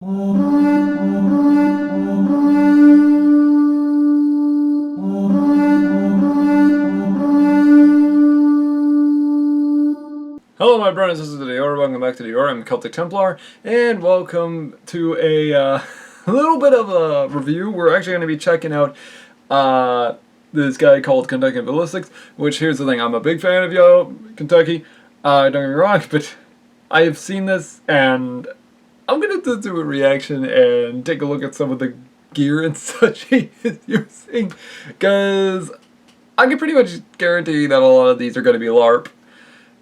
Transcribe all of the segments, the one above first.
Hello my brothers, this is the Dior, welcome back to Dior, I'm Celtic Templar, and welcome to a little bit of a review. We're actually going to be checking out this guy called Kentucky Ballistics, which, here's the thing, I'm a big fan of Kentucky, don't get me wrong, but I have seen this, and I'm going to do a reaction and take a look at some of the gear and such he is using, because I can pretty much guarantee that a lot of these are going to be LARP.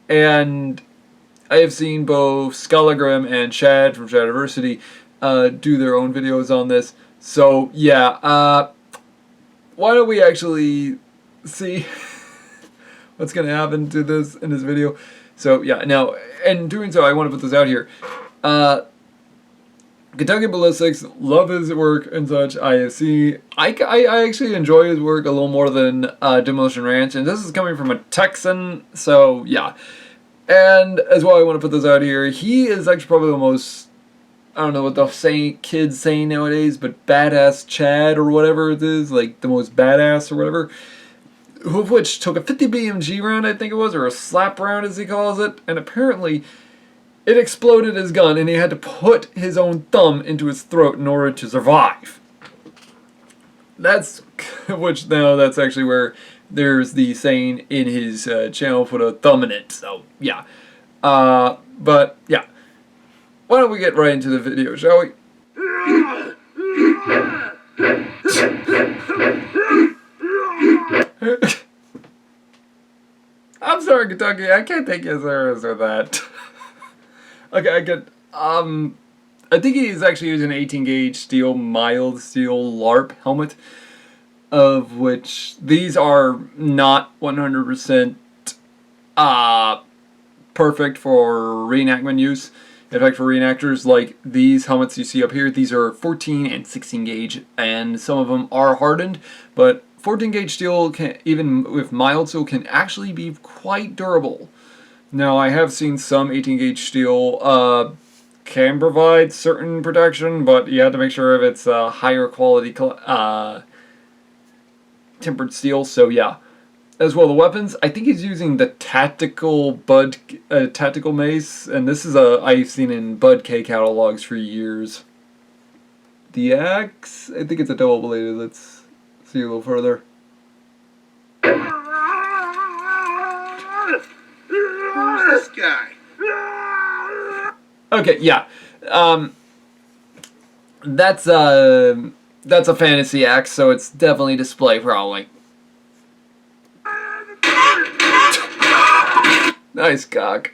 And I have seen both Scot and Chad from Shadiversity do their own videos on this. So yeah, why don't we actually see what's going to happen to this in this video. So yeah, now, in doing so, I want to put this out here. Kentucky Ballistics, love his work and such. I actually enjoy his work a little more than Demolition Ranch, and this is coming from a Texan, so yeah. And as well, I want to put this out here. He is actually probably the most, I don't know what the kids saying nowadays, but badass Chad or whatever it is, like the most badass or whatever, who of which took a 50 BMG round, I think it was, or a slap round as he calls it, and apparently it exploded his gun, and he had to put his own thumb into his throat in order to survive. That's, which now that's actually where there's the saying in his channel, put a thumb in it, so yeah. But yeah. Why don't we get right into the video, shall we? I'm sorry, Kentucky, I can't take you serious with that. Okay, I get, I think he's actually using an 18 gauge steel, mild steel LARP helmet, of which these are not 100% perfect for reenactment use. In fact, for reenactors, like these helmets you see up here, these are 14 and 16 gauge, and some of them are hardened, but 14 gauge steel, can, even with mild steel, can actually be quite durable. Now, I have seen some 18 gauge steel can provide certain protection, but you have to make sure if it's a higher quality tempered steel, so yeah. As well, the weapons, I think he's using the tactical tactical mace, and this is I've seen in Bud K catalogs for years. The axe, I think it's a double bladed. Let's see a little further. Who's this guy? Okay, yeah. That's a fantasy axe, so it's definitely display probably. Nice cock.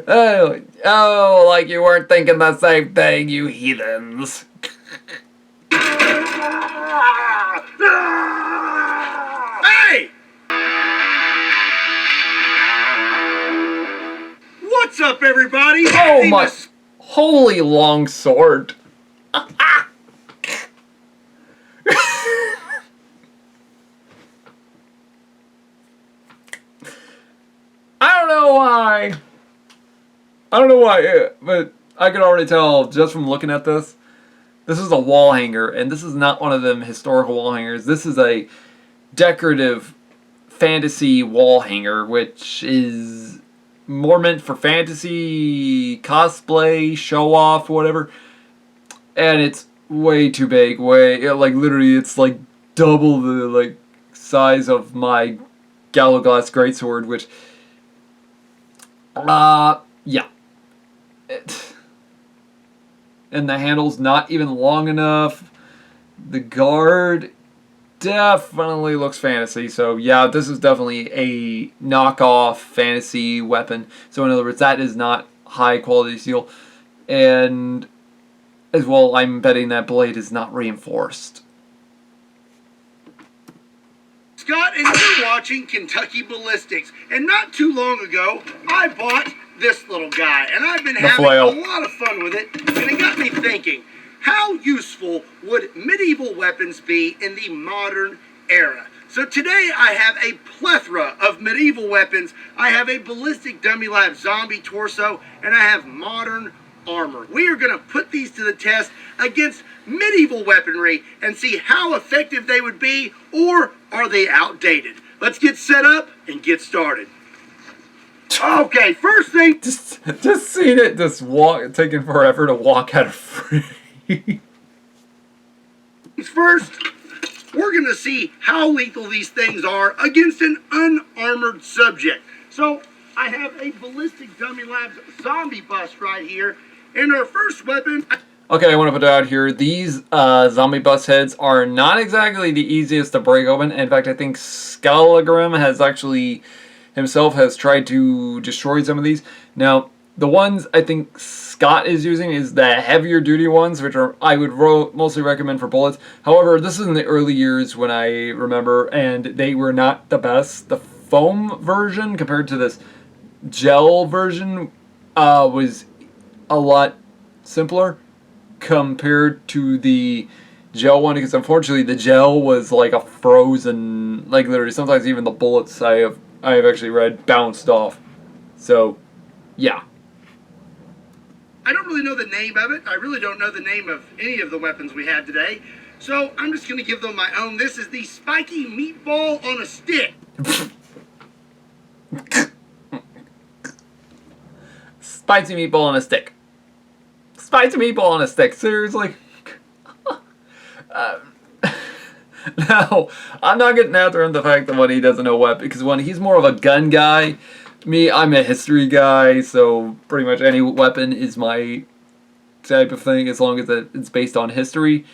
Oh, like you weren't thinking the same thing, you heathens. Hey! What's up, everybody? Oh my... Holy long sword. I don't know why, but I can already tell just from looking at this. This is a wall hanger, and this is not one of them historical wall hangers. This is a decorative fantasy wall hanger, which is more meant for fantasy, cosplay, show off, whatever. And it's way too big, like literally it's like double the like size of my Gallowglass greatsword, which yeah. And the handle's not even long enough. The guard definitely looks fantasy. So yeah, this is definitely a knockoff fantasy weapon. So in other words, that is not high quality steel. And as well, I'm betting that blade is not reinforced. Scott, and you're watching Kentucky Ballistics. And not too long ago, I bought this little guy, and I've been having a lot of fun with it, and it got me thinking, how useful would medieval weapons be in the modern era? So today I have a plethora of medieval weapons. I have a ballistic dummy lab zombie torso, and I have modern armor. We are going to put these to the test against medieval weaponry and see how effective they would be, or are they outdated? Let's get set up and get started. Okay, first thing... Just seeing it taking forever to walk out of frame. First, we're going to see how lethal these things are against an unarmored subject. So, I have a Ballistic Dummy Labs zombie bust right here. And our first weapon... Okay, I want to put it out here. These zombie bust heads are not exactly the easiest to break open. In fact, I think Thwgn has actually... himself has tried to destroy some of these. Now, the ones I think Scot is using is the heavier duty ones, which are I would mostly recommend for bullets. However, this is in the early years when I remember, and they were not the best. The foam version compared to this gel version was a lot simpler compared to the gel one, because unfortunately the gel was like a frozen, like literally sometimes even the bullets I have actually read bounced off. So, yeah. I don't really know the name of it. I really don't know the name of any of the weapons we had today. So, I'm just going to give them my own. This is the Spiky Meatball on a Stick. Spicy meatball on a stick. Spicy meatball on a stick. Seriously? Now, I'm not getting after him the fact that when he doesn't know weapon, because when he's more of a gun guy, me, I'm a history guy, so pretty much any weapon is my type of thing as long as it's based on history.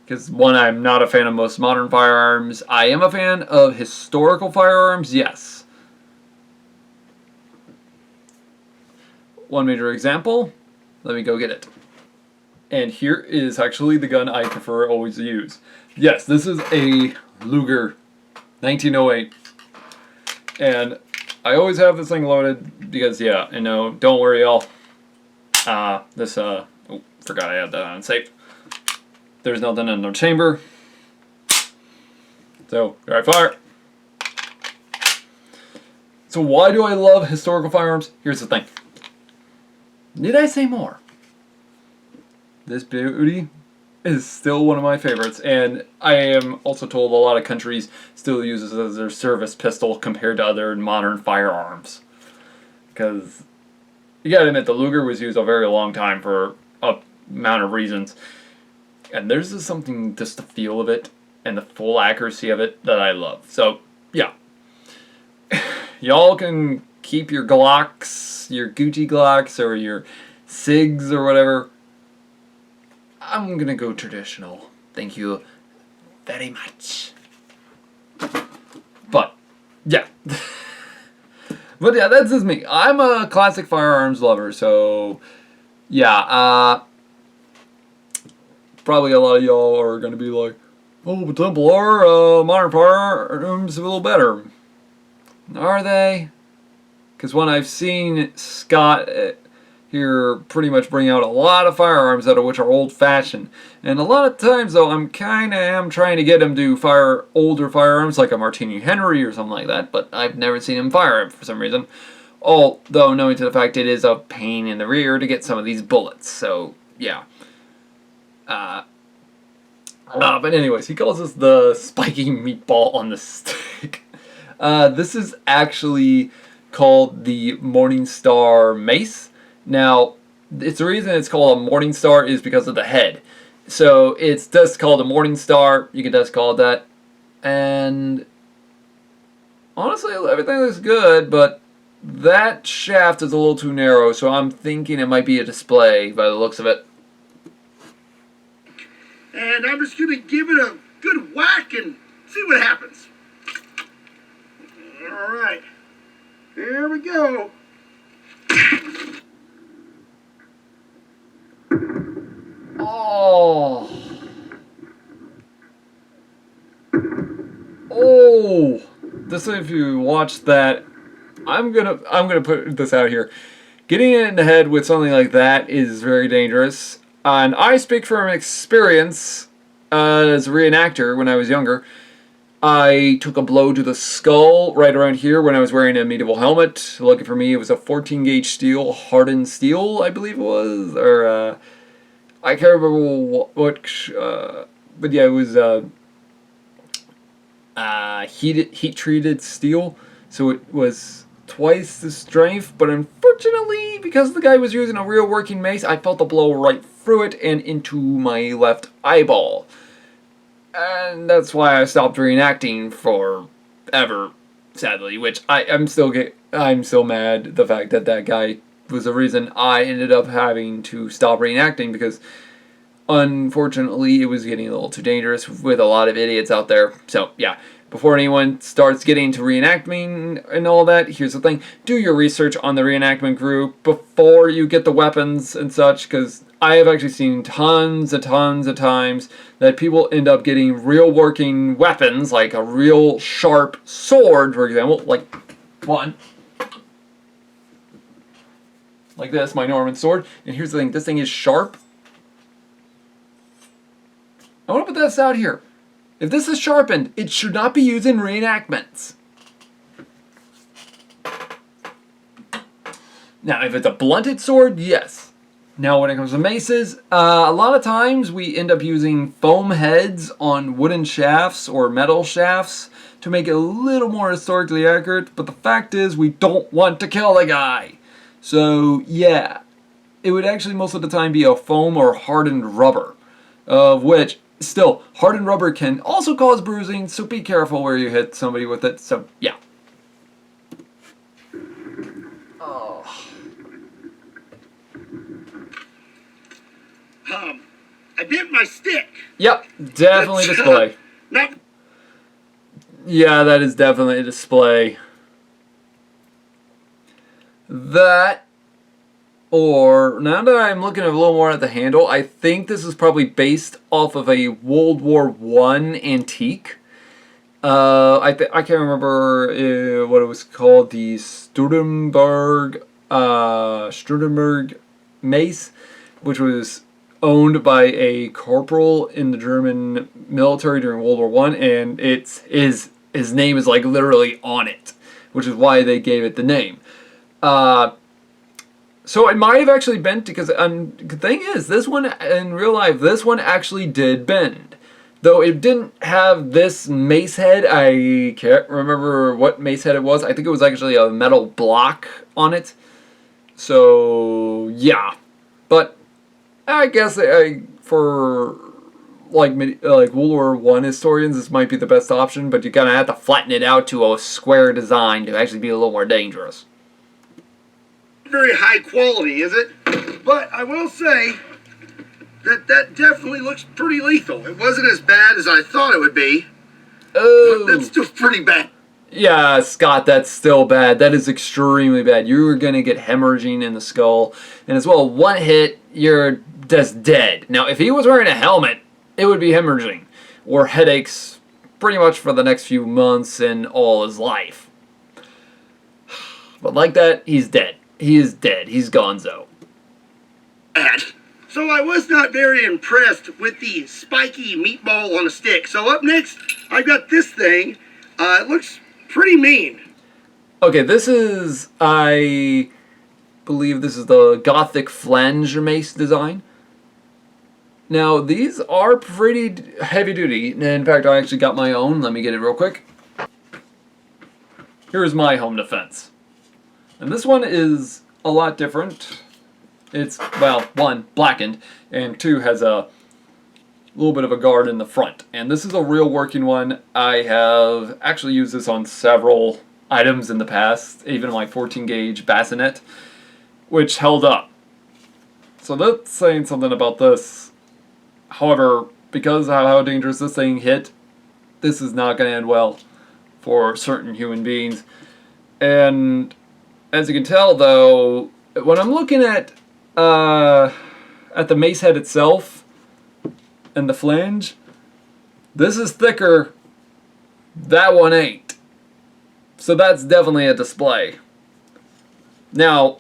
Because one, I'm not a fan of most modern firearms. I am a fan of historical firearms, yes. One major example, let me go get it. And here is actually the gun I prefer always to use. Yes, this is a Luger 1908. And I always have this thing loaded because, yeah, I know, don't worry y'all. Oh, forgot I had that on safe. There's nothing in the chamber. So, dry fire. So why do I love historical firearms? Here's the thing. Need I say more? This beauty is still one of my favorites, and I am also told a lot of countries still use this as their service pistol compared to other modern firearms. Because you gotta admit, the Luger was used a very long time for a amount of reasons. And there's just something, just the feel of it and the full accuracy of it that I love. So, yeah. Y'all can keep your Glocks, your Gucci Glocks, or your SIGs or whatever. I'm gonna go traditional. Thank you very much. But, yeah. But yeah, that's just me. I'm a classic firearms lover, so yeah, probably a lot of y'all are gonna be like, oh, but Templar, modern firearms a little better. Are they? Because when I've seen Scot here pretty much bring out a lot of firearms out of which are old-fashioned, and a lot of times though I'm trying to get him to fire older firearms like a Martini Henry or something like that, but I've never seen him fire it for some reason. Although knowing to the fact it is a pain in the rear to get some of these bullets, so yeah. But anyways, he calls this the spiky meatball on the stick. This is actually called the Morningstar Mace. Now, the reason it's called a Morningstar is because of the head. So it's just called a Morningstar. You can just call it that. And honestly, everything looks good, but that shaft is a little too narrow, so I'm thinking it might be a display by the looks of it. And I'm just going to give it a good whack and see what happens. All right. Here we go. Oh. Oh. This, if you watch that, I'm gonna put this out here. Getting it in the head with something like that is very dangerous. And I speak from experience as a reenactor when I was younger. I took a blow to the skull right around here when I was wearing a medieval helmet. Lucky for me, it was a 14 gauge steel, hardened steel, I believe it was, or I can't remember what but yeah, it was heat treated steel, so it was twice the strength. But unfortunately, because the guy was using a real working mace, I felt the blow right through it and into my left eyeball. And that's why I stopped reenacting forever, sadly. Which I'm still mad the fact that that guy was the reason I ended up having to stop reenacting, because unfortunately it was getting a little too dangerous with a lot of idiots out there. So yeah, before anyone starts getting to reenacting and all that, here's the thing: do your research on the reenactment group before you get the weapons and such, because I have actually seen tons of times that people end up getting real working weapons, like a real sharp sword, for example, like one. Like this, my Norman sword. And here's the thing, this thing is sharp. I want to put this out here. If this is sharpened, it should not be used in reenactments. Now, if it's a blunted sword, yes. Now, when it comes to maces, a lot of times we end up using foam heads on wooden shafts or metal shafts to make it a little more historically accurate, but the fact is we don't want to kill the guy. So, yeah, it would actually most of the time be a foam or hardened rubber, of which, still, hardened rubber can also cause bruising, so be careful where you hit somebody with it. So, yeah. Oh. I bent my stick. Yep, definitely display. Not. Yeah, that is definitely a display. That, or now that I'm looking a little more at the handle, I think this is probably based off of a World War I antique. I can't remember what it was called, the Studenberg mace, which was owned by a corporal in the German military during World War I, and his name is like literally on it, which is why they gave it the name. So it might have actually bent, because the thing is, this one, in real life, this one actually did bend. Though it didn't have this mace head, I can't remember what mace head it was. I think it was actually a metal block on it. So, yeah. But I guess for like World War I historians, this might be the best option, but you're going to have to flatten it out to a square design to actually be a little more dangerous. Very high quality, is it? But I will say that definitely looks pretty lethal. It wasn't as bad as I thought it would be. Oh, but that's still pretty bad. Yeah, Scott, that's still bad. That is extremely bad. You're going to get hemorrhaging in the skull. And as well, one hit, you're just dead. Now, if he was wearing a helmet, it would be hemorrhaging. Or headaches pretty much for the next few months and all his life. But like that, he's dead. He is dead. He's gonzo. So I was not very impressed with the spiky meatball on a stick. So up next, I got this thing. It looks pretty mean. Okay, this is, I believe this is the Gothic flange mace design. Now, these are pretty heavy duty. In fact, I actually got my own. Let me get it real quick. Here's my home defense. And this one is a lot different. It's, well, one, blackened, and two, has a little bit of a guard in the front. And this is a real working one. I have actually used this on several items in the past, even my 14 gauge bassinet, which held up. So that's saying something about this. However, because of how dangerous this thing hit, this is not going to end well for certain human beings. And as you can tell, though, when I'm looking at the mace head itself and the flange, this is thicker. That one ain't. So that's definitely a display. Now,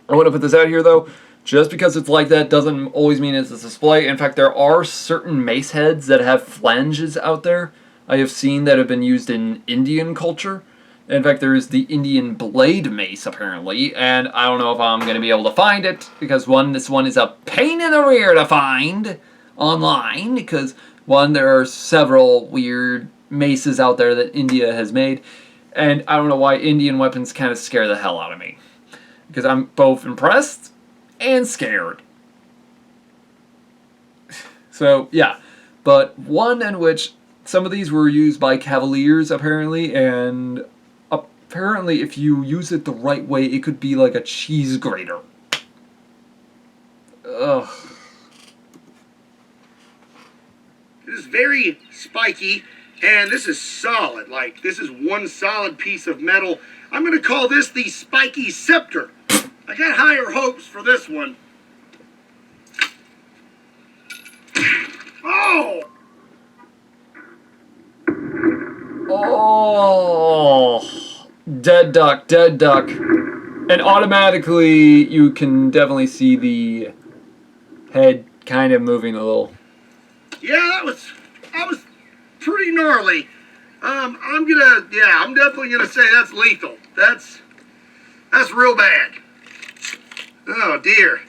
I want to put this out here, though. Just because it's like that doesn't always mean it's a display. In fact, there are certain mace heads that have flanges out there. I have seen that have been used in Indian culture. In fact, there is the Indian blade mace, apparently, and I don't know if I'm going to be able to find it, because this one is a pain in the rear to find online, because, one, there are several weird maces out there that India has made, and I don't know why Indian weapons kind of scare the hell out of me, because I'm both impressed and scared. So, yeah, but one in which some of these were used by cavaliers, apparently, and apparently, if you use it the right way, it could be like a cheese grater. Ugh. It is very spiky, and this is solid. Like, this is one solid piece of metal. I'm going to call this the spiky scepter. I got higher hopes for this one. Oh! Oh! Dead duck, dead duck. And automatically, you can definitely see the head kind of moving a little. Yeah, that was pretty gnarly. I'm definitely gonna say that's lethal. That's real bad. Oh dear.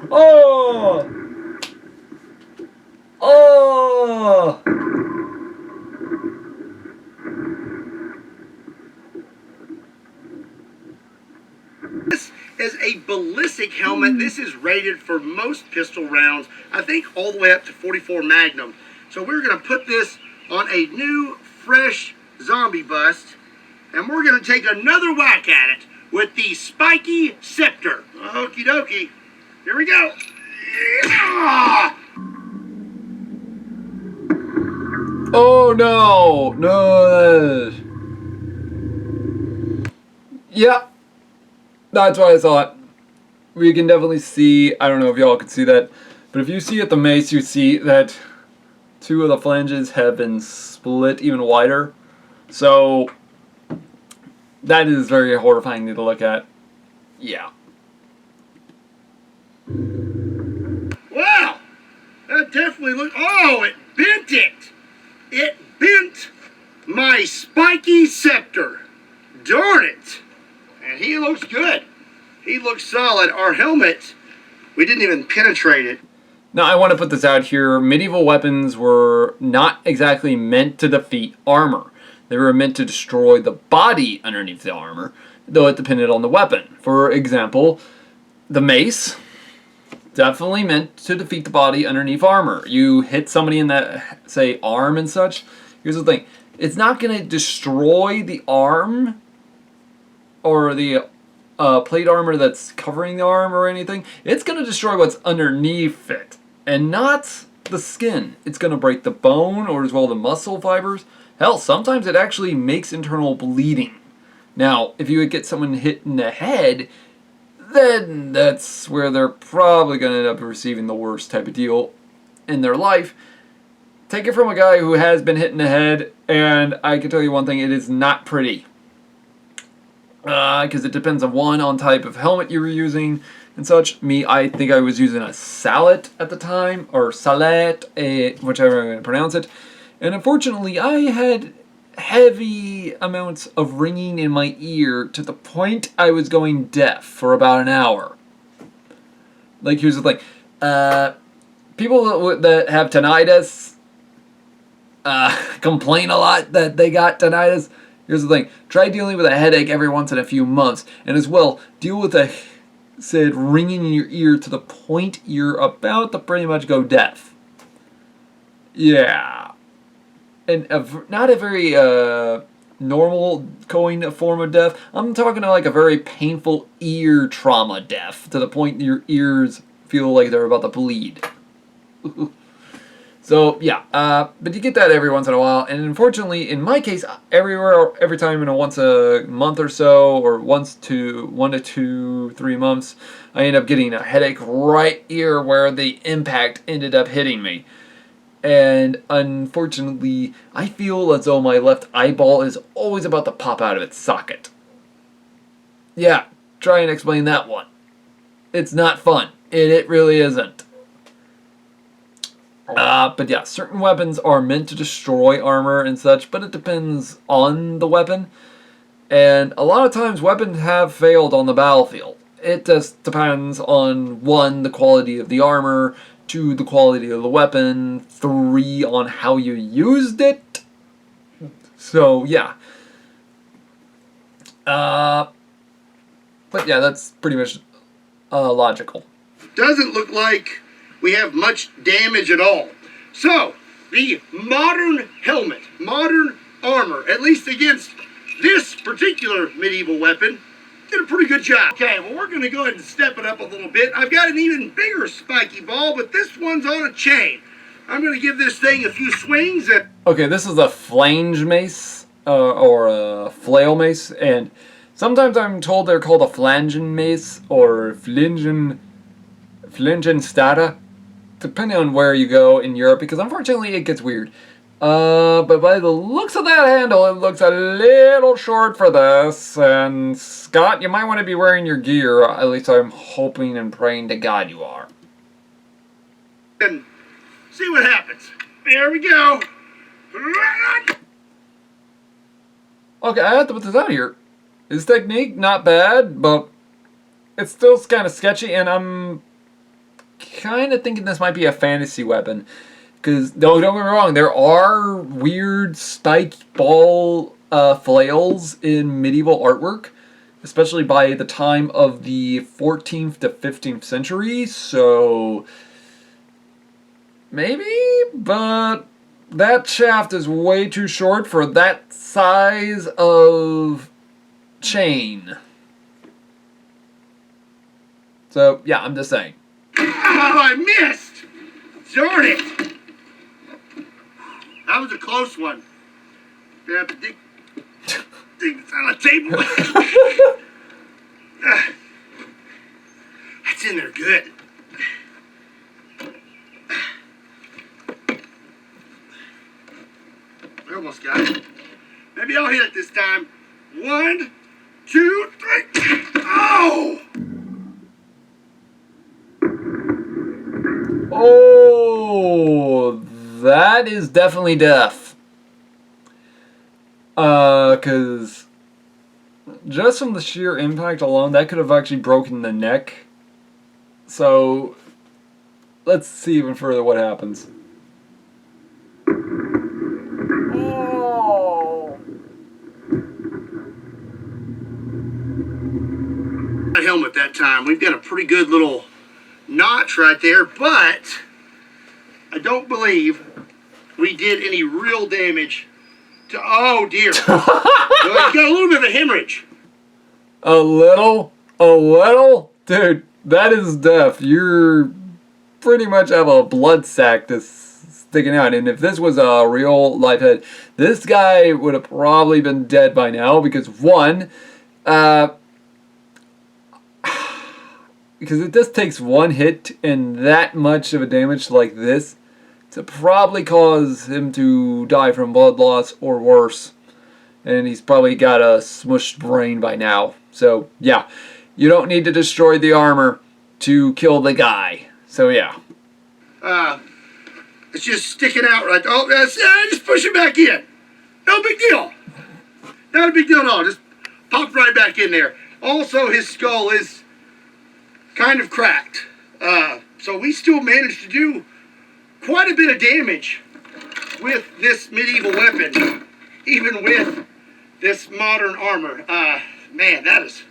Oh! Oh! This is a ballistic helmet. This is rated for most pistol rounds, I think all the way up to 44 Magnum. So we're going to put this on a new, fresh zombie bust, and we're going to take another whack at it with the spiky scepter. Okie dokie. Here we go. Yeah! Oh no! No! Yeah, that's what I thought. We can definitely see, I don't know if y'all can see that, but if you see at the mace, you see that two of the flanges have been split even wider. So, that is very horrifying to look at. Yeah. Wow! That definitely looked... Oh, it bent it! It bent my spiky scepter. Darn it. And he looks good. He looks solid. Our helmet, we didn't even penetrate it. Now, I want to put this out here. Medieval weapons were not exactly meant to defeat armor. They were meant to destroy the body underneath the armor, though it depended on the weapon. For example, the mace, definitely meant to defeat the body underneath armor. You hit somebody in that, say, arm and such. Here's the thing. It's not going to destroy the arm or the plate armor that's covering the arm or anything. It's going to destroy what's underneath it and not the skin. It's going to break the bone or as well the muscle fibers. Hell, sometimes it actually makes internal bleeding. Now, if you would get someone hit in the head, then that's where they're probably going to end up receiving the worst type of deal in their life. Take it from a guy who has been hit in the head, and I can tell you one thing, it is not pretty. Because it depends on type of helmet you were using and such. Me, I think I was using a Salet at the time, or Salet, whichever I'm going to pronounce it. And unfortunately, I had heavy amounts of ringing in my ear to the point I was going deaf for about an hour. Like, here's the thing. People that have tinnitus complain a lot that they got tinnitus. Here's the thing. Try dealing with a headache every once in a few months. And as well, deal with said ringing in your ear to the point you're about to pretty much go deaf. Yeah. And not a very normal going form of death. I'm talking like a very painful ear trauma death to the point your ears feel like they're about to bleed. So yeah, but you get that every once in a while, and unfortunately, in my case, every time once a month or so, or 1 to 2, 3 months, I end up getting a headache right ear where the impact ended up hitting me. And unfortunately, I feel as though my left eyeball is always about to pop out of its socket. Yeah, try and explain that one. It's not fun. It really isn't. But yeah, certain weapons are meant to destroy armor and such, but it depends on the weapon. And a lot of times weapons have failed on the battlefield. It just depends on 1, the quality of the armor, 2, the quality of the weapon, 3, on how you used it. So, yeah. But yeah, that's pretty much logical. Doesn't look like we have much damage at all. So, the modern helmet, modern armor, at least against this particular medieval weapon, did a pretty good job. Okay, well, we're going to go ahead and step it up a little bit. I've got an even bigger spiky ball, but this one's on a chain. I'm going to give this thing a few swings. Okay, this is a flange mace, or a flail mace, and sometimes I'm told they're called a flangen mace, or flangen stata, depending on where you go in Europe, because unfortunately it gets weird. But by the looks of that handle, it looks a little short for this, and Scott, you might want to be wearing your gear, at least I'm hoping and praying to God you are. And see what happens. There we go. Okay, I have to put this out here. His technique, not bad, but it's still kind of sketchy, and I'm kind of thinking this might be a fantasy weapon. Because, don't get me wrong, there are weird spike ball flails in medieval artwork, especially by the time of the 14th to 15th century, so maybe, but that shaft is way too short for that size of chain. So, yeah, I'm just saying. Oh, I missed! Darn it! That was a close one. They have to dig this on the table. That's in there good. We almost got it. Maybe I'll hit it this time. 1, 2, 3. Oh! Oh, that is definitely death. Because just from the sheer impact alone, that could have actually broken the neck. So, let's see even further what happens. Oh. Helmet that time. We've got a pretty good little notch right there, but I don't believe we did any real damage to. Oh dear. Well, you got a little bit of a hemorrhage. A little? Dude, that is death. You're pretty much have a blood sac that's sticking out. And if this was a real life head, this guy would have probably been dead by now because, one, because it just takes one hit and that much of a damage like this to probably cause him to die from blood loss or worse. And he's probably got a smushed brain by now. So, yeah. You don't need to destroy the armor to kill the guy. So, yeah. It's just sticking out right there. Oh, just push it back in. No big deal. Not a big deal at all. Just pop right back in there. Also, his skull is kind of cracked. So we still managed to do quite a bit of damage with this medieval weapon, even with this modern armor. Man, that was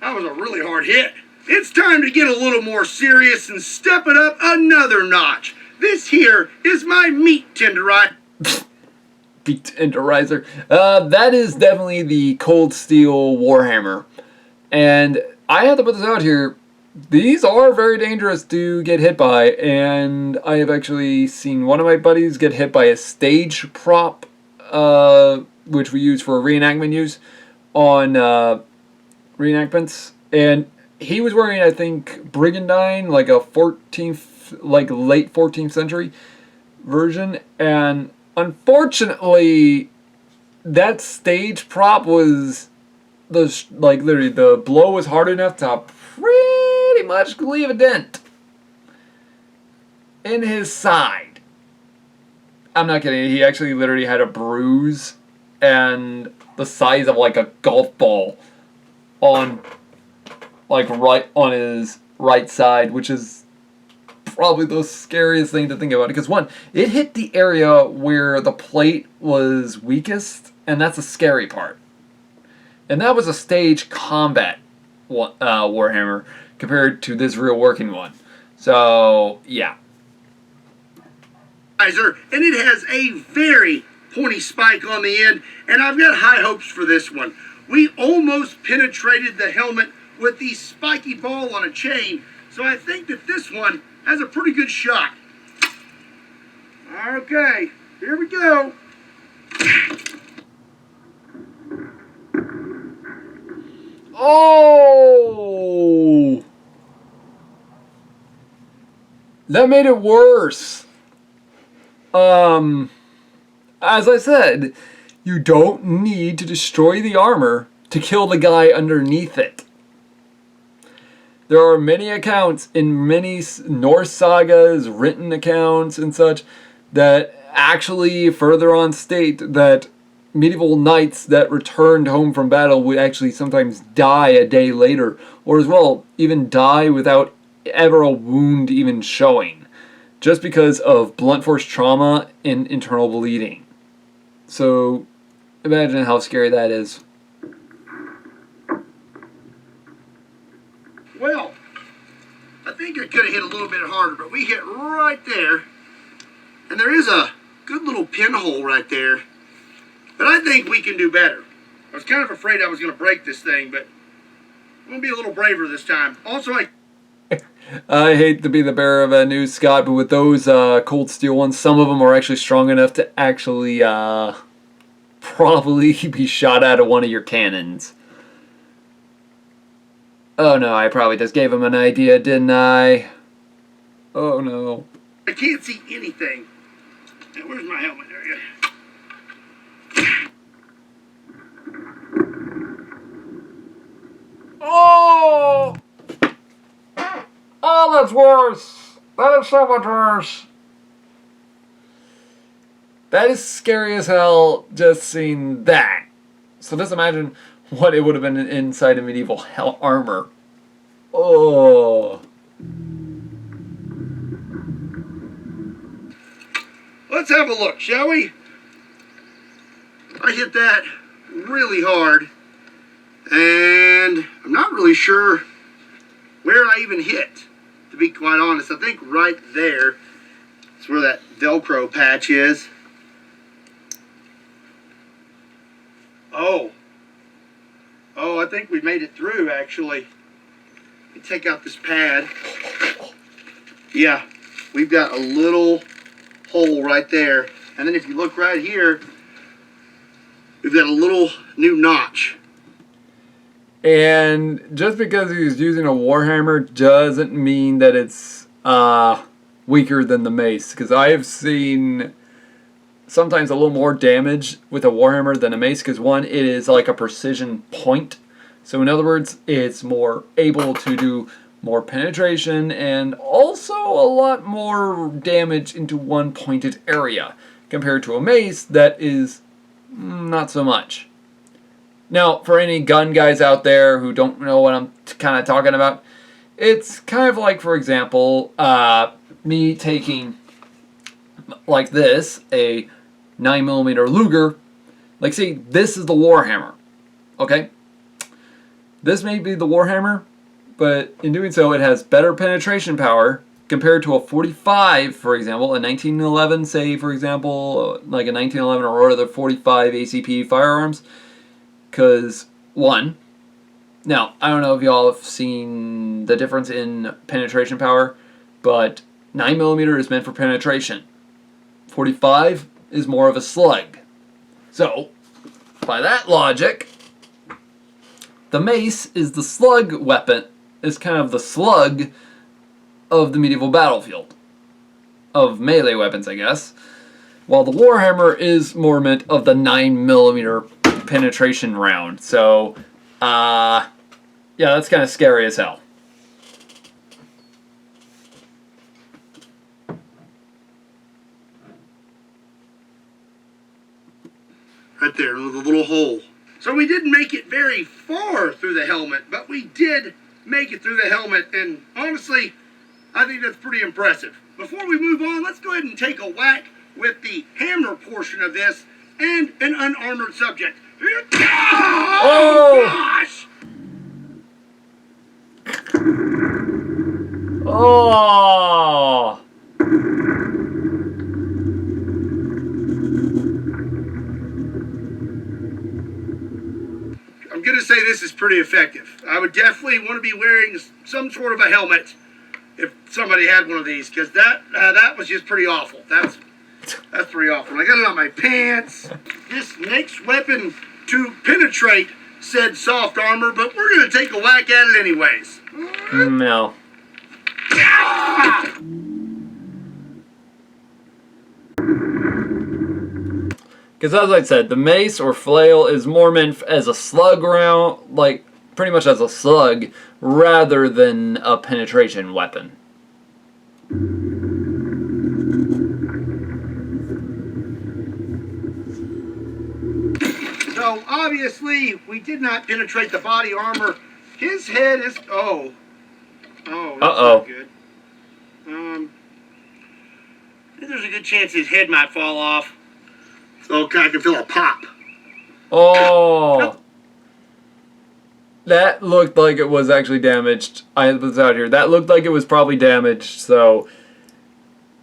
a really hard hit. It's time to get a little more serious and step it up another notch. This here is my meat tenderizer. Meat tenderizer. That is definitely the Cold Steel Warhammer. And I have to put this out here. These are very dangerous to get hit by, and I have actually seen one of my buddies get hit by a stage prop, which we use for reenactment use on reenactments, and he was wearing, I think, Brigandine, like a 14th, like late 14th century version, and unfortunately, that stage prop was literally the blow was hard enough to pretty much leave a dent in his side. I'm not kidding. He actually literally had a bruise and the size of like a golf ball on, like, right on his right side, which is probably the scariest thing to think about. Because one, it hit the area where the plate was weakest, and that's the scary part. And that was a stage combat Warhammer compared to this real working one. So, yeah. And it has a very pointy spike on the end, and I've got high hopes for this one. We almost penetrated the helmet with the spiky ball on a chain, so I think that this one has a pretty good shot. Okay, here we go. Oh! That made it worse. As I said, you don't need to destroy the armor to kill the guy underneath it. There are many accounts in many Norse sagas, written accounts and such, that actually further on state that medieval knights that returned home from battle would actually sometimes die a day later, or as well, even die without ever a wound even showing, just because of blunt force trauma and internal bleeding. So, imagine how scary that is. Well, I think I could have hit a little bit harder, but we hit right there. And there is a good little pinhole right there. But I think we can do better. I was kind of afraid I was going to break this thing, but I'm going to be a little braver this time. Also, I hate to be the bearer of news, Scott, but with those cold steel ones, some of them are actually strong enough to actually probably be shot out of one of your cannons. Oh no, I probably just gave him an idea, didn't I? Oh no. I can't see anything. Now, where's my helmet? There you go. Oh! Oh, that's worse. That is so much worse. That is scary as hell, just seeing that. So just imagine what it would have been inside a medieval hell armor. Oh. Let's have a look, shall we? I hit that really hard, and I'm not really sure where I even hit, to be quite honest. I think right there is where that Velcro patch is. Oh, I think we made it through, actually. Let me take out this pad. Yeah, we've got a little hole right there. And then if you look right here, we've got a little new notch. And just because he's using a Warhammer doesn't mean that it's weaker than the mace. Because I have seen sometimes a little more damage with a Warhammer than a mace. Because one, it is like a precision point. So in other words, it's more able to do more penetration and also a lot more damage into one pointed area. Compared to a mace that is not so much. Now, for any gun guys out there who don't know what I'm kind of talking about, it's kind of like, for example, me taking, like this, a 9mm Luger. Like, see, this is the Warhammer, okay? This may be the Warhammer, but in doing so, it has better penetration power compared to a 45, for example, a 1911, say, for example, like a 1911 or other 45 ACP firearms. Because, one, now, I don't know if y'all have seen the difference in penetration power, but 9mm is meant for penetration. 45 is more of a slug. So, by that logic, the mace is the slug weapon, is kind of the slug of the medieval battlefield. Of melee weapons, I guess. While the Warhammer is more meant of the 9mm penetration round. So, yeah, that's kind of scary as hell. there with a little hole. So we didn't make it very far through the helmet, but we did make it through the helmet, and honestly, I think that's pretty impressive. Before we move on, let's go ahead and take a whack with the hammer portion of this and an unarmored subject. Oh, gosh! Oh! I'm going to say this is pretty effective. I would definitely want to be wearing some sort of a helmet if somebody had one of these, because that was just pretty awful. That's pretty awful. I got it on my pants. This next weapon to penetrate said soft armor, but we're going to take a whack at it anyways. No. Because as I said, the mace or flail is more meant as a slug round, like pretty much as a slug, rather than a penetration weapon. So obviously we did not penetrate the body armor. His head is that's not good. There's a good chance his head might fall off. So I can feel a pop. Oh, that looked like it was actually damaged. I was out here. That looked like it was probably damaged. So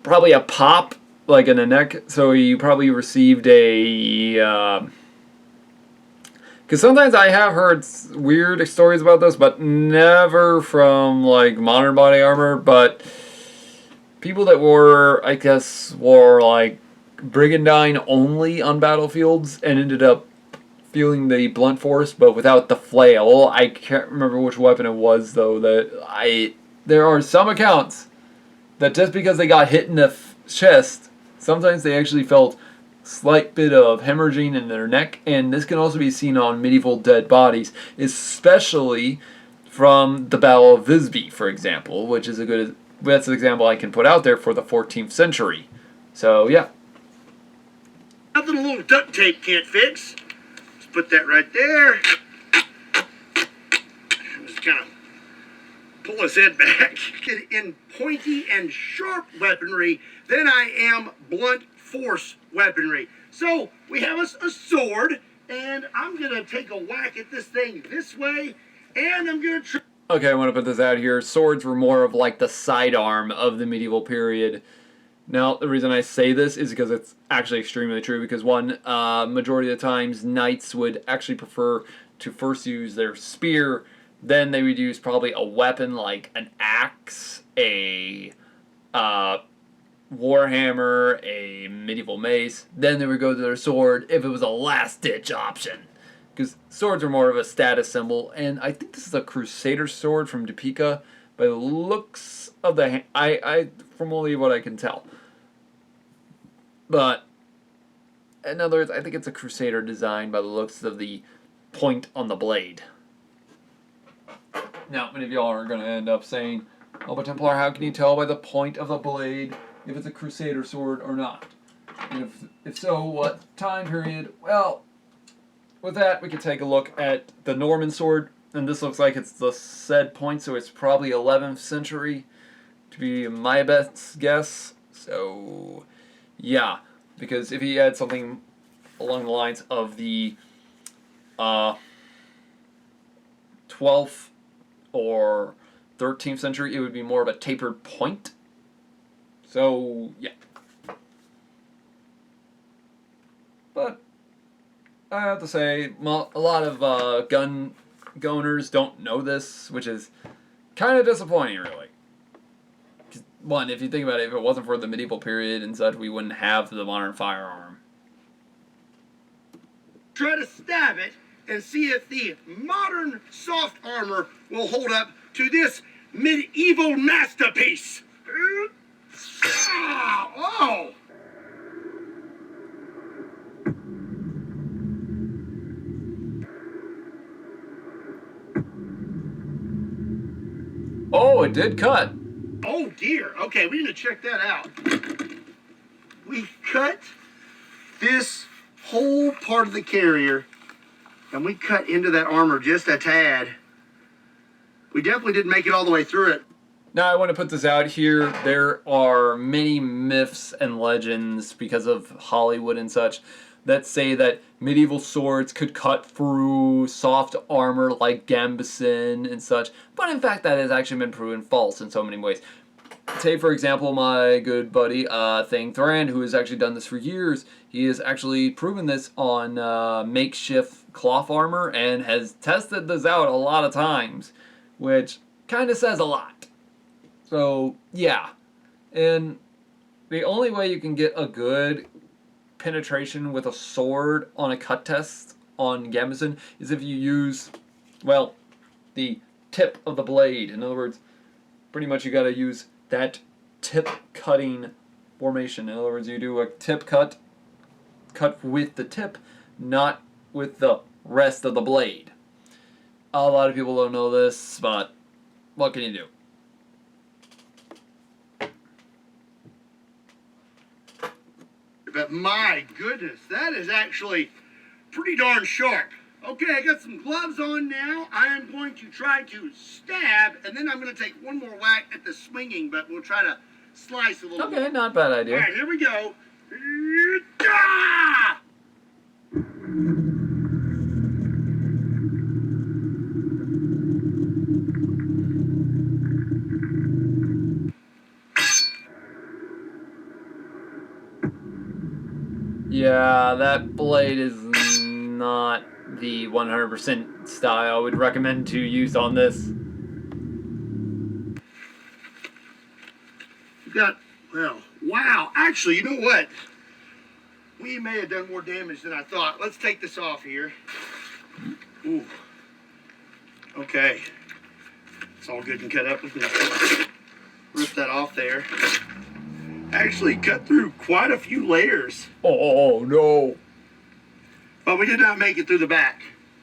probably a pop, like in the neck. So he probably received a. Because sometimes I have heard weird stories about this, but never from like modern body armor. But people that wore, I guess, wore like brigandine only on battlefields and ended up feeling the blunt force, but without the flail. I can't remember which weapon it was though. There are some accounts that just because they got hit in the chest, sometimes they actually felt slight bit of hemorrhaging in their neck, and this can also be seen on medieval dead bodies, especially from the Battle of Visby, for example, which is that's an example I can put out there for the 14th century. So yeah. Nothing a little duct tape can't fix. Let's put that right there. Just kind of pull his head back. In pointy and sharp weaponry than I am blunt force weaponry. So we have a sword, and I'm going to take a whack at this thing this way, and I'm going to Okay, I want to put this out here. Swords were more of like the sidearm of the medieval period. Now, the reason I say this is because it's actually extremely true, because one, majority of the times, knights would actually prefer to first use their spear, then they would use probably a weapon like an axe, a warhammer, a medieval mace, then they would go to their sword if it was a last-ditch option. Because swords are more of a status symbol, and I think this is a crusader sword from Topeka, by the looks of the from only what I can tell. But in other words, I think it's a crusader design by the looks of the point on the blade. Now, many of y'all are going to end up saying, "Oh, but Templar, how can you tell by the point of the blade if it's a crusader sword or not? And if so, what time period?" Well, with that, we can take a look at the Norman sword, and this looks like it's the said point, so it's probably 11th century, to be my best guess. So, yeah, because if he had something along the lines of the 12th or 13th century, it would be more of a tapered point. So, yeah. But I have to say, a lot of gun owners don't know this, which is kind of disappointing, really. One, if you think about it, if it wasn't for the medieval period and such, we wouldn't have the modern firearm. try to stab it and see if the modern soft armor will hold up to this medieval masterpiece. Oh! Oh, it did cut. Oh dear. Okay, we need to check that out. We cut this whole part of the carrier, and we cut into that armor just a tad. We definitely didn't make it all the way through it. Now I want to put this out here. There are many myths and legends because of Hollywood and such that say that medieval swords could cut through soft armor like gambeson and such, but in fact that has actually been proven false in so many ways. Take for example my good buddy Thwgn, who has actually done this for years. He has actually proven this on makeshift cloth armor and has tested this out a lot of times, which kind of says a lot. So, yeah. And the only way you can get a good penetration with a sword on a cut test on gambeson is if you use, well, the tip of the blade. In other words, pretty much you gotta use that tip cutting formation. In other words, you do a tip cut with the tip, not with the rest of the blade. A lot of people don't know this, but what can you do? But my goodness, that is actually pretty darn sharp. Okay, I got some gloves on now. I am going to try to stab, and then I'm going to take one more whack at the swinging, but we'll try to slice a little more. Okay, not a bad idea. All right, here we go. Ah! Yeah, that blade is not the 100% style I would recommend to use on this. You got, well, wow. Actually, you know what? We may have done more damage than I thought. Let's take this off here. Ooh. Okay. It's all good and cut up. We can rip that off there. Actually cut through quite a few layers. Oh, no. But we did not make it through the back.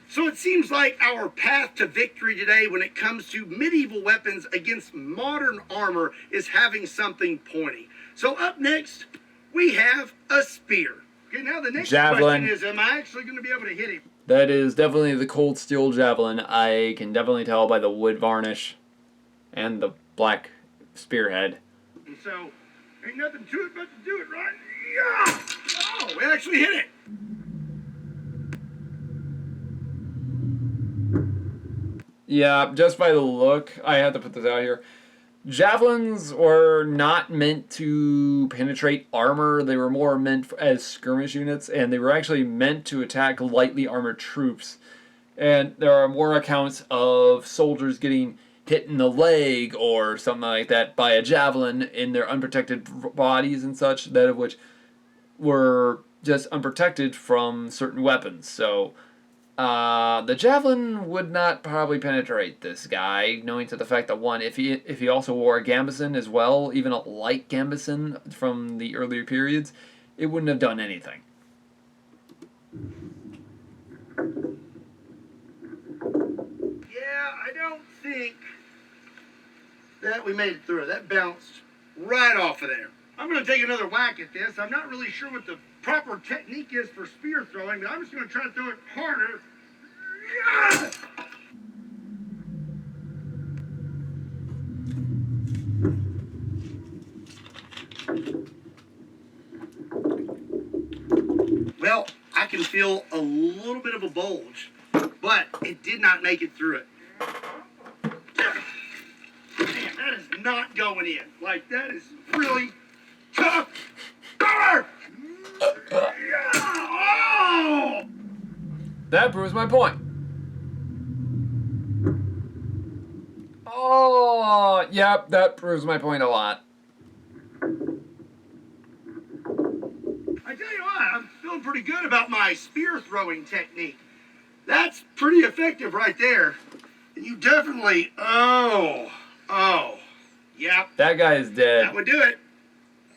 So it seems like our path to victory today when it comes to medieval weapons against modern armor is having something pointy. So up next, we have a spear. Okay, now the next question is, am I actually going to be able to hit him? That is definitely the cold steel javelin. I can definitely tell by the wood varnish and the black spearhead. And so, ain't nothing to it but to do it, right? Yeah! Oh, we actually hit it! Yeah, just by the look, I have to put this out here. Javelins were not meant to penetrate armor. They were more meant as skirmish units, and they were actually meant to attack lightly armored troops. And there are more accounts of soldiers getting hit in the leg or something like that by a javelin in their unprotected bodies and such, that of which were just unprotected from certain weapons. So the javelin would not probably penetrate this guy, knowing to the fact that, one, if he also wore a gambeson as well, even a light gambeson from the earlier periods, it wouldn't have done anything. Yeah, I don't think that we made it through. That bounced right off of there. I'm going to take another whack at this. I'm not really sure what the proper technique is for spear throwing, but I'm just going to try to throw it harder. Yeah! Well, I can feel a little bit of a bulge, but it did not make it through it. Man, that is not going in. Like, that is really tough. Oh! That proves my point. Oh, yep, that proves my point a lot. I tell you what, I'm feeling pretty good about my spear throwing technique. That's pretty effective right there. And you definitely, yep. That guy is dead. That would do it.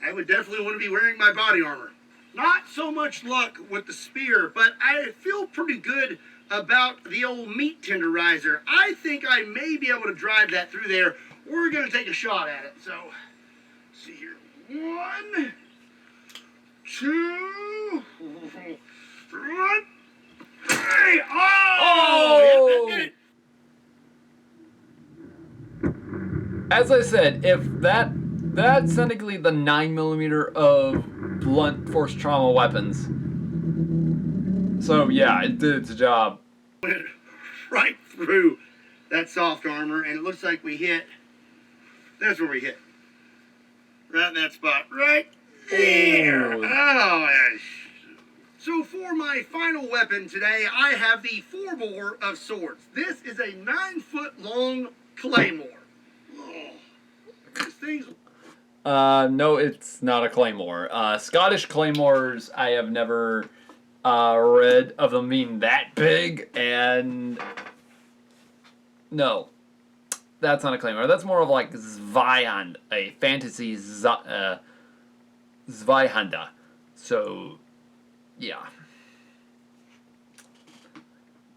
I would definitely want to be wearing my body armor. Not so much luck with the spear, but I feel pretty good about the old meat tenderizer. I think I may be able to drive that through there. We're going to take a shot at it. So, let's see here. 1, 2, Run. Hey! Oh! Oh! Yeah, that did it. As I said, if that's technically the 9mm of blunt force trauma weapons. So yeah, it did its job. Went right through that soft armor, and it looks like we hit. That's where we hit. Right in that spot. Right there. Ooh. Oh, so for my final weapon today, I have the 4-bore of swords. This is a 9-foot-long claymore. Oh, this thing's... No, it's not a claymore. Scottish claymores, I have never read of them being that big, and no, that's not a claymore. That's more of like Zweihan, a fantasy Zweihanda. So, yeah.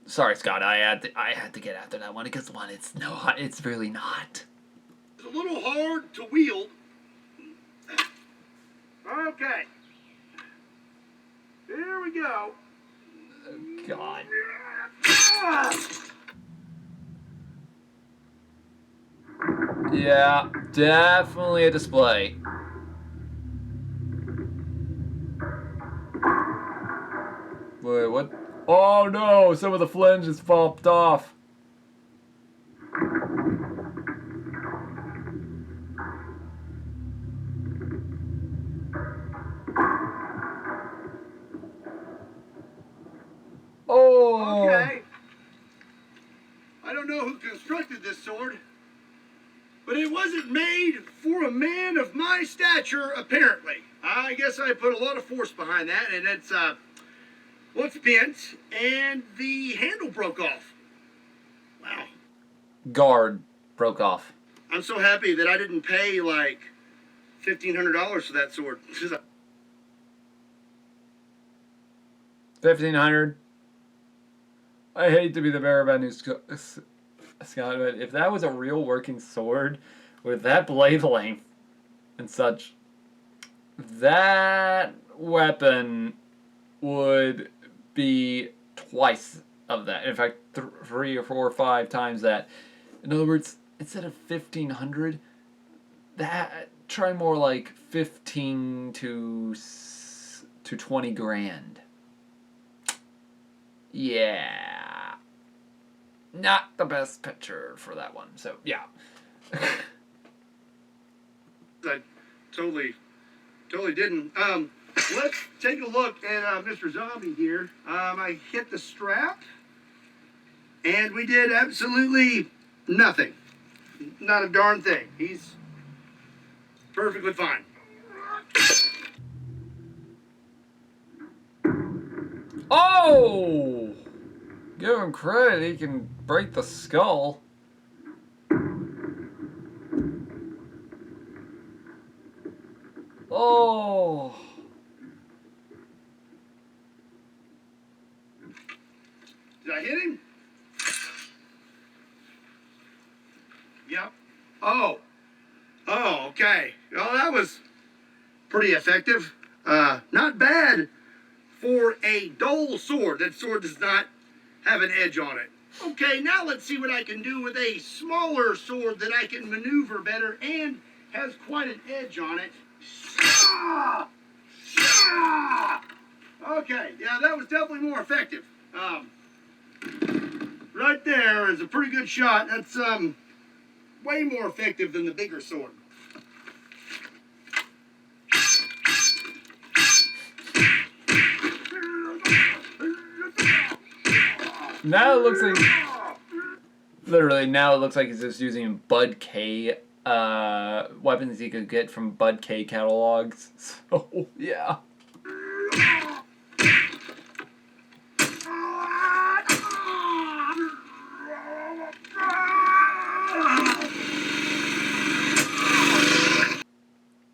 Sorry, Scott. I had to get after that one because one, it's really not. It's a little hard to wield. Okay. Here we go. Oh, God. Yeah, definitely a display. Wait, what? Oh no, some of the flange just popped off. Oh! Okay. I don't know who constructed this sword, but it wasn't made for a man of my stature, apparently. I guess I put a lot of force behind that, and it's, well, it's bent, and the handle broke off. Wow. Guard broke off. I'm so happy that I didn't pay, like, $1,500 for that sword. 1,500. I hate to be the bearer of bad news, Scott, but if that was a real working sword with that blade length and such, that weapon would be twice of that. In fact, 3 or 4 or 5 times that. In other words, instead of 1,500, that try more like 15 to 20 grand. Yeah, not the best picture for that one. So yeah. I totally didn't. Let's take a look at Mr. Zombie here. I hit the strap, and we did absolutely nothing. Not a darn thing. He's perfectly fine. Oh! Give him credit, he can break the skull. Oh! Did I hit him? Yep. Oh. Oh, okay. Well, that was pretty effective. Not bad for a dull sword. That sword does not have an edge on it. Okay, now let's see what I can do with a smaller sword that I can maneuver better and has quite an edge on it. Okay, yeah, that was definitely more effective. Right there is a pretty good shot. That's way more effective than the bigger sword. Now it looks like, literally, now it looks like he's just using Bud K weapons he could get from Bud K catalogs. So, yeah.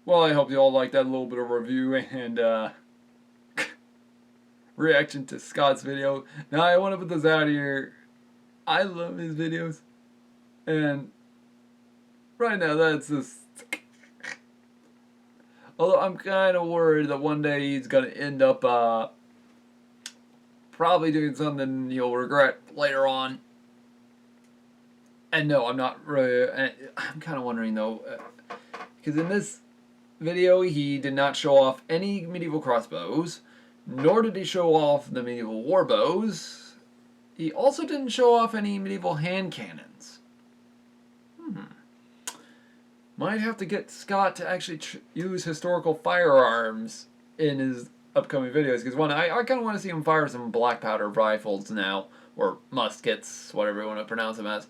Well, I hope you all liked that little bit of review and reaction to Scott's video. Now I want to put this out here. I love his videos, and right now that's just. Although I'm kind of worried that one day he's gonna end up probably doing something you'll regret later on. And no, I'm not really... I'm kind of wondering, though, because in this video, he did not show off any medieval crossbows, nor did he show off the medieval warbows. He also didn't show off any medieval hand cannons. Might have to get Scott to actually use historical firearms in his upcoming videos, because one, I kind of want to see him fire some black powder rifles now, or muskets, whatever you want to pronounce them as.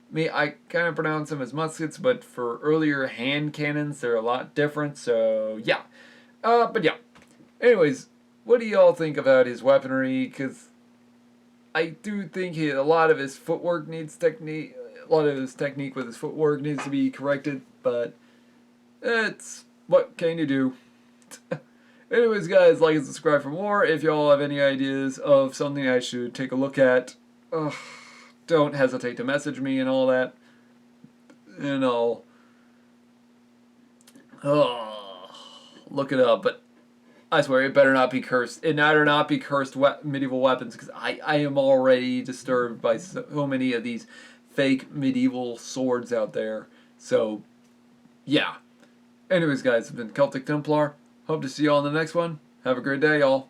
Me, I kind of pronounce them as muskets, but for earlier hand cannons, they're a lot different, so yeah. But yeah. Anyways, what do y'all think about his weaponry? Because I do think a lot of his footwork needs technique. A lot of his technique with his footwork needs to be corrected, but it's what can you do? Anyways, guys, like and subscribe for more. If y'all have any ideas of something I should take a look at, don't hesitate to message me and all that. And I'll look it up. But I swear, it better not be cursed. It better not be cursed medieval weapons, because I am already disturbed by so many of these fake medieval swords out there. So, yeah. Anyways, guys, it's been Celtic Templar. Hope to see y'all in the next one. Have a great day, y'all.